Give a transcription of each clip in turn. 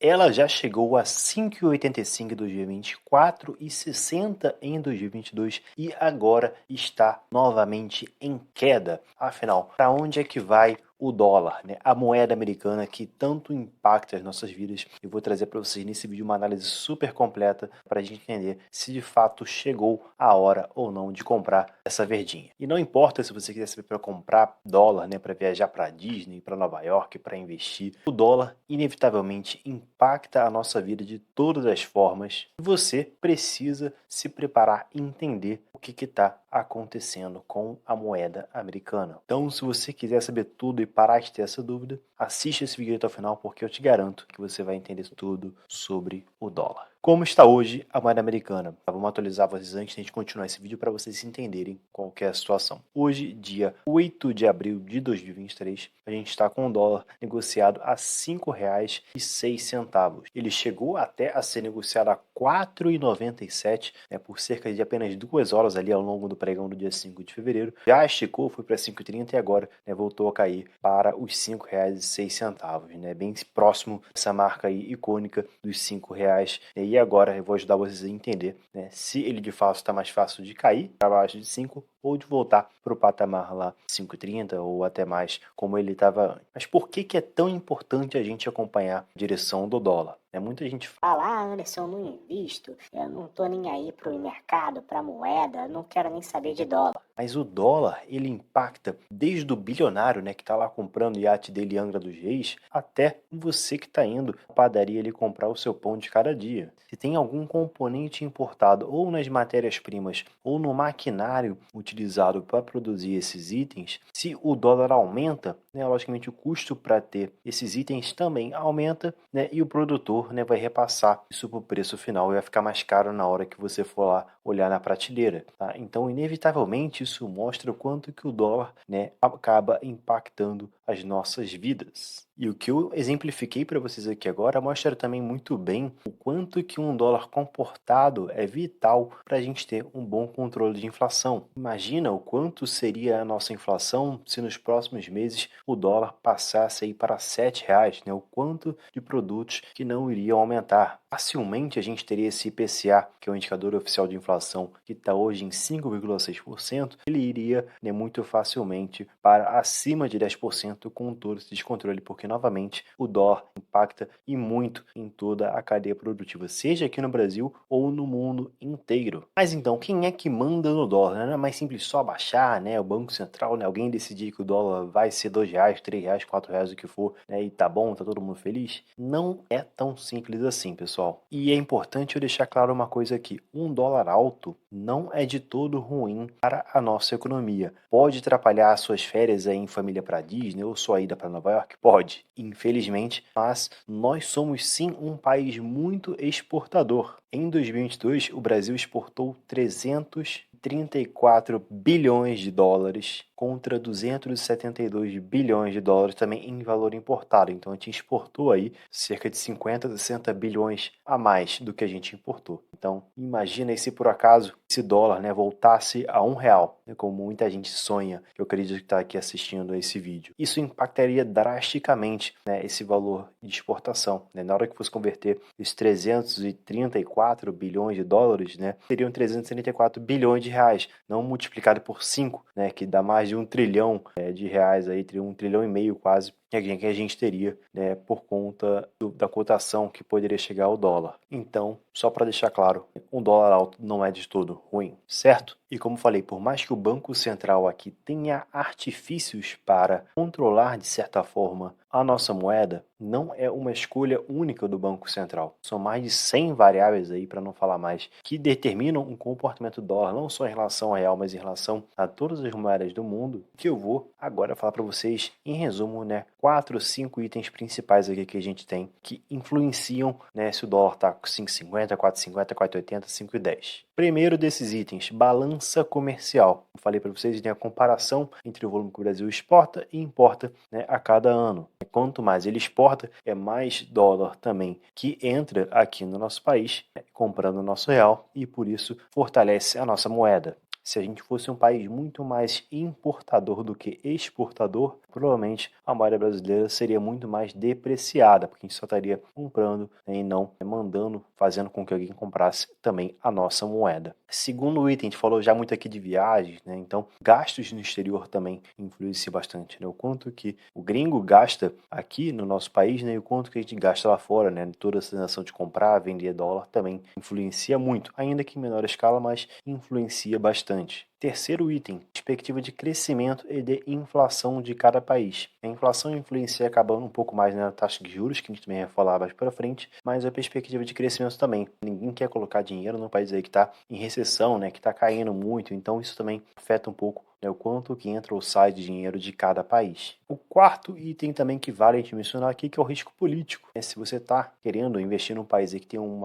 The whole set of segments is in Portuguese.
Ela já chegou a 5,85 em 2024 e 60 em 2022 e agora está novamente em queda. Afinal, para onde é que vai o dólar, né? A moeda americana que tanto impacta as nossas vidas? Eu vou trazer para vocês nesse vídeo uma análise super completa para a gente entender se de fato chegou a hora ou não de comprar essa verdinha. E não importa se você quiser saber para comprar dólar, né, para viajar para Disney, para Nova York, para investir, o dólar inevitavelmente impacta a nossa vida de todas as formas. E você precisa se preparar e entender o que está acontecendo com a moeda americana. Então, se você quiser saber tudo e parar de ter essa dúvida, assista esse vídeo até o final, porque eu te garanto que você vai entender tudo sobre o dólar. Como está hoje a moeda americana? Vamos atualizar vocês antes de a gente continuar esse vídeo para vocês entenderem qual que é a situação. Hoje, dia 8 de abril de 2023, a gente está com o dólar negociado a R$ 5,06. Ele chegou até a ser negociado a R$ 4,97, né, por cerca de apenas 2 horas ali ao longo do pregão do dia 5 de fevereiro. Já esticou, foi para 5,30 e agora, né, voltou a cair para os R$ 5,06, né, bem próximo dessa marca aí icônica dos R$ 5. E agora eu vou ajudar vocês a entender, né, se ele de fato está mais fácil de cair para baixo de 5 ou de voltar para o patamar lá 5,30 ou até mais, como ele estava antes. Mas por que é tão importante a gente acompanhar a direção do dólar? Muita gente fala, Anderson, eu não invisto, eu não tô nem aí pro mercado, pra moeda, não quero nem saber de dólar. mas o dólar, ele impacta desde o bilionário, né, que está lá comprando o iate dele em Angra dos Reis, até você que está indo à padaria ali comprar o seu pão de cada dia. Se tem algum componente importado ou nas matérias-primas ou no maquinário utilizado para produzir esses itens, se o dólar aumenta, né, logicamente o custo para ter esses itens também aumenta, né, e o produtor, né, vai repassar isso para o preço final e vai ficar mais caro na hora que você for lá olhar na prateleira. Tá? Então, inevitavelmente, isso mostra o quanto que o dólar, né, acaba impactando as nossas vidas. E o que eu exemplifiquei para vocês aqui agora mostra também muito bem o quanto que um dólar comportado é vital para a gente ter um bom controle de inflação. Imagina o quanto seria a nossa inflação se nos próximos meses o dólar passasse aí para R$ 7, né? O quanto de produtos que não iriam aumentar. Facilmente a gente teria esse IPCA, que é o indicador oficial de inflação, que está hoje em 5,6%, ele iria, né, muito facilmente para acima de 10% com todo esse descontrole, porque novamente o dólar impacta e muito em toda a cadeia produtiva, seja aqui no Brasil ou no mundo inteiro. Mas então, quem é que manda no dólar? Não é mais simples só baixar, né? O Banco Central, né? Alguém decidir que o dólar vai ser R$ 2, R$ 3, R$ 4, o que for, né? E tá bom, tá todo mundo feliz? Não é tão simples assim, pessoal. E é importante eu deixar claro uma coisa aqui: um dólar alto não é de todo ruim para a nossa economia. Pode atrapalhar as suas férias aí em família para Disney ou sua ida para Nova York? Pode, infelizmente, mas nós somos sim um país muito exportador. Em 2022, o Brasil exportou 334 bilhões de dólares contra 272 bilhões de dólares também em valor importado. Então a gente exportou aí cerca de 50, 60 bilhões a mais do que a gente importou. Então imagina se por acaso esse dólar, né, voltasse a R$ 1, né, como muita gente sonha, que eu acredito que está aqui assistindo a esse vídeo. Isso impactaria drasticamente, né, esse valor de exportação. Né? Na hora que fosse converter os 334 bilhões de dólares, né, seriam 334 bilhões de reais, não multiplicado por 5, né, que dá mais de 1 trilhão de reais, aí, 1,5 trilhão quase, que a gente teria, né, por conta da cotação que poderia chegar ao dólar. Então, só para deixar claro, um dólar alto não é de todo ruim, certo? E como falei, por mais que o Banco Central aqui tenha artifícios para controlar de certa forma a nossa moeda, não é uma escolha única do Banco Central. São mais de 100 variáveis aí, para não falar mais, que determinam um comportamento do dólar, não só em relação ao real, mas em relação a todas as moedas do mundo, que eu vou agora falar para vocês, em resumo, né, 4 ou 5 itens principais aqui que a gente tem que influenciam, né, se o dólar está com 5,50, 4,50, 4,80, 5,10. Primeiro desses itens, balança comercial. Eu falei para vocês, tem a comparação entre o volume que o Brasil exporta e importa, né, a cada ano. Quanto mais ele exporta, é mais dólar também que entra aqui no nosso país, né, comprando o nosso real e por isso fortalece a nossa moeda. se a gente fosse um país muito mais importador do que exportador, provavelmente a moeda brasileira seria muito mais depreciada, porque a gente só estaria comprando, né, e não mandando, fazendo com que alguém comprasse também a nossa moeda. Segundo item, a gente falou já muito aqui de viagens, né? Então, gastos no exterior também influenciam bastante, né? O quanto que o gringo gasta aqui no nosso país, né? E o quanto que a gente gasta lá fora, né? Toda essa transação de comprar, vender dólar também influencia muito, ainda que em menor escala, mas influencia bastante. Terceiro item, perspectiva de crescimento e de inflação de cada país. A inflação influencia acabando um pouco mais na taxa de juros, que a gente também vai falar mais para frente, mas a perspectiva de crescimento também. Ninguém quer colocar dinheiro num país aí que está em recessão, né, que está caindo muito, então isso também afeta um pouco, né, o quanto que entra ou sai de dinheiro de cada país. O quarto item também que vale a gente mencionar aqui, que é o risco político. Se você está querendo investir num país aí que tem um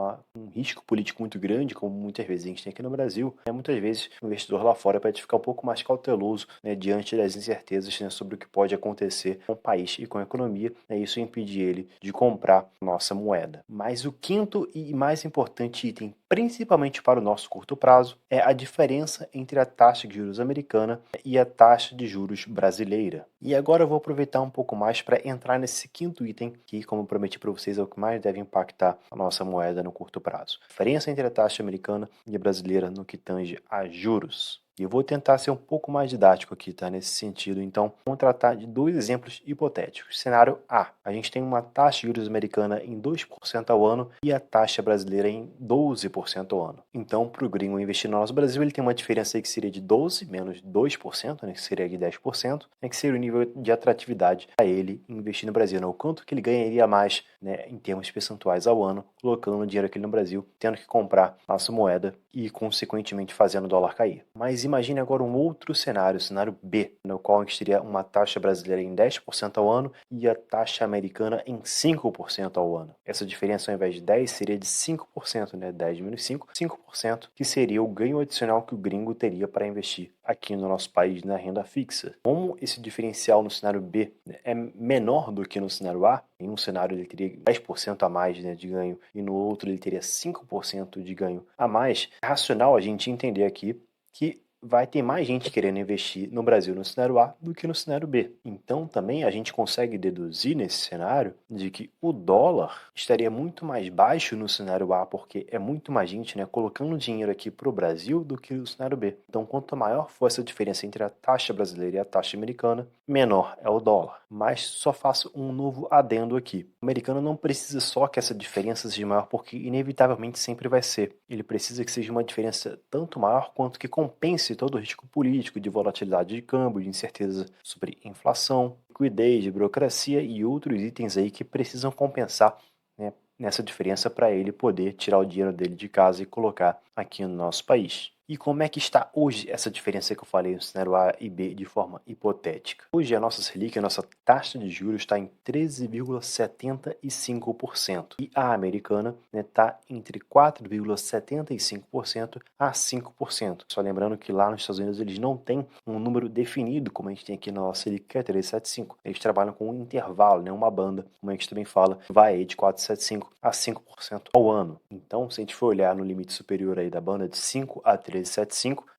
risco político muito grande, como muitas vezes a gente tem aqui no Brasil, muitas vezes o investidor lá fora pode ficar um pouco mais cauteloso, né, diante das incertezas, né, sobre o que pode acontecer com o país e com a economia, né, isso impede ele de comprar nossa moeda. Mas o quinto e mais importante item, principalmente para o nosso curto prazo, é a diferença entre a taxa de juros americana e a taxa de juros brasileira. E agora eu vou aproveitar um pouco mais para entrar nesse quinto item, que, como prometi para vocês, é o que mais deve impactar a nossa moeda no curto prazo. A diferença entre a taxa americana e a brasileira no que tange a juros. E eu vou tentar ser um pouco mais didático aqui, tá? Nesse sentido. Então, vamos tratar de dois exemplos hipotéticos. Cenário A. A gente tem uma taxa de juros americana em 2% ao ano e a taxa brasileira em 12% ao ano. Então, para o gringo investir no nosso Brasil, ele tem uma diferença aí que seria de 12 menos 2%, né? Que seria de 10%, né? Que seria o nível de atratividade para ele investir no Brasil, né? O quanto que ele ganharia mais, né, em termos percentuais ao ano, colocando dinheiro aqui no Brasil, tendo que comprar nossa moeda e, consequentemente, fazendo o dólar cair. Mas imagine agora um outro cenário, o cenário B, no qual a gente teria uma taxa brasileira em 10% ao ano e a taxa americana em 5% ao ano. Essa diferença, ao invés de 10, seria de 5%, né? 10 menos 5, 5%, que seria o ganho adicional que o gringo teria para investir aqui no nosso país na renda fixa. Como esse diferencial no cenário B, né, é menor do que no cenário A, em um cenário ele teria 10% a mais, né, de ganho e no outro ele teria 5% de ganho a mais, é racional a gente entender aqui que vai ter mais gente querendo investir no Brasil no cenário A do que no cenário B. Então, também a gente consegue deduzir nesse cenário de que o dólar estaria muito mais baixo no cenário A, porque é muito mais gente, né, colocando dinheiro aqui para o Brasil do que no cenário B. Então, quanto maior for essa diferença entre a taxa brasileira e a taxa americana, menor é o dólar. Mas só faço um novo adendo aqui. O americano não precisa só que essa diferença seja maior, porque inevitavelmente sempre vai ser. Ele precisa que seja uma diferença tanto maior quanto que compense todo o risco político, de volatilidade de câmbio, de incerteza sobre inflação, liquidez, de burocracia e outros itens aí que precisam compensar, né, nessa diferença para ele poder tirar o dinheiro dele de casa e colocar aqui no nosso país. E como é que está hoje essa diferença que eu falei no cenário A e B de forma hipotética? Hoje a nossa Selic, a nossa taxa de juros está em 13,75% e a americana está entre 4,75% a 5%. Só lembrando que lá nos Estados Unidos eles não têm um número definido como a gente tem aqui na nossa Selic, que é 3,75. Eles trabalham com um intervalo, né, uma banda, como a gente também fala, vai aí de 4,75% a 5% ao ano. Então, se a gente for olhar no limite superior aí da banda de 5 a 13,75,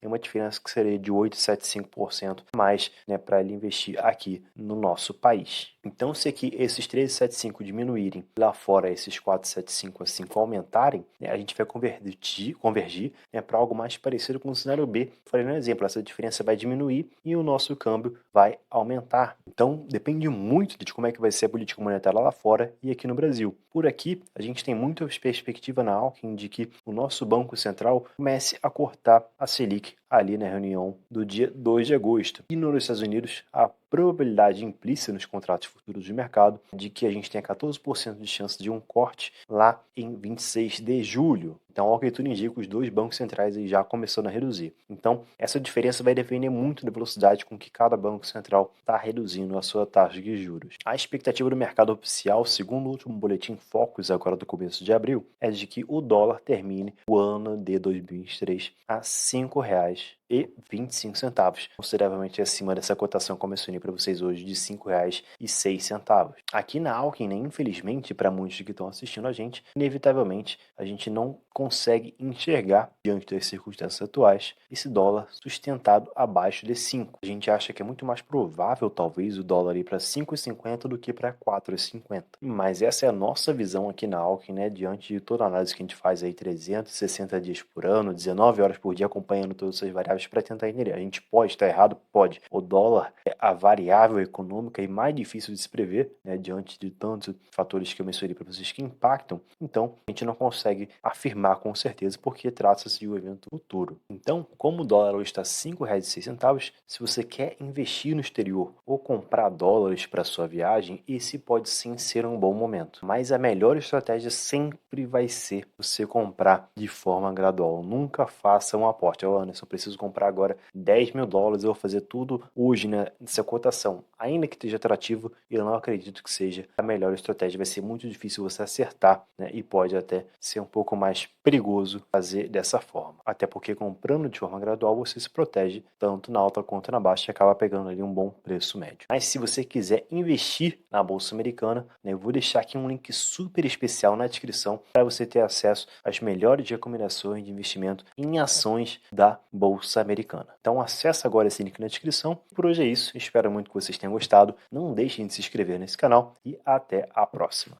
tem uma diferença que seria de 8,75% a mais, né, para ele investir aqui no nosso país. Então, se aqui esses 13,75 diminuírem, lá fora esses 4,75 a 5 aumentarem, né, a gente vai convergir, né, para algo mais parecido com o cenário B. Falei no exemplo, essa diferença vai diminuir e o nosso câmbio vai aumentar. Então, depende muito de como é que vai ser a política monetária lá fora e aqui no Brasil. Por aqui, a gente tem muita perspectiva na Alckmin de que o nosso Banco Central comece a cortar a Selic ali na reunião do dia 2 de agosto. E nos Estados Unidos, a probabilidade implícita nos contratos futuros de mercado de que a gente tenha 14% de chance de um corte lá em 26 de julho. Então, ao que tudo indica, os dois bancos centrais aí já começando a reduzir. Então, essa diferença vai depender muito da velocidade com que cada banco central está reduzindo a sua taxa de juros. A expectativa do mercado oficial, segundo o último boletim Focus, agora do começo de abril, é de que o dólar termine o ano de 2023 a R$ 5,25, consideravelmente acima dessa cotação que eu mencionei para vocês hoje de R$ 5,06. Aqui na Alckmin, né, infelizmente, para muitos que estão assistindo a gente, inevitavelmente, a gente não consegue enxergar, diante das circunstâncias atuais, esse dólar sustentado abaixo de 5. A gente acha que é muito mais provável, talvez, o dólar ir para 5,50 do que para 4,50. Mas essa é a nossa visão aqui na Alckmin, né? Diante de toda a análise que a gente faz aí 360 dias por ano, 19 horas por dia, acompanhando todas essas variáveis para tentar entender. A gente pode estar errado? Pode. O dólar é a variável econômica e mais difícil de se prever, né? Diante de tantos fatores que eu mencionei para vocês que impactam. Então, a gente não consegue afirmar com certeza porque trata-se de um evento futuro. Então, como o dólar hoje está R$ 5,06, se você quer investir no exterior ou comprar dólares para sua viagem, esse pode sim ser um bom momento. Mas a melhor estratégia sempre vai ser você comprar de forma gradual. Nunca faça um aporte. Anderson, eu preciso comprar agora $10.000, eu vou fazer tudo hoje nessa cotação. Ainda que esteja atrativo, eu não acredito que seja a melhor estratégia. Vai ser muito difícil você acertar, né? E pode até ser um pouco mais perigoso fazer dessa forma. Até porque comprando de forma gradual você se protege tanto na alta quanto na baixa e acaba pegando ali um bom preço médio. Mas se você quiser investir na Bolsa Americana, né, eu vou deixar aqui um link super especial na descrição para você ter acesso às melhores recomendações de investimento em ações da Bolsa Americana. Então acessa agora esse link na descrição. Por hoje é isso. Espero muito que vocês tenham gostado. Não deixem de se inscrever nesse canal e até a próxima.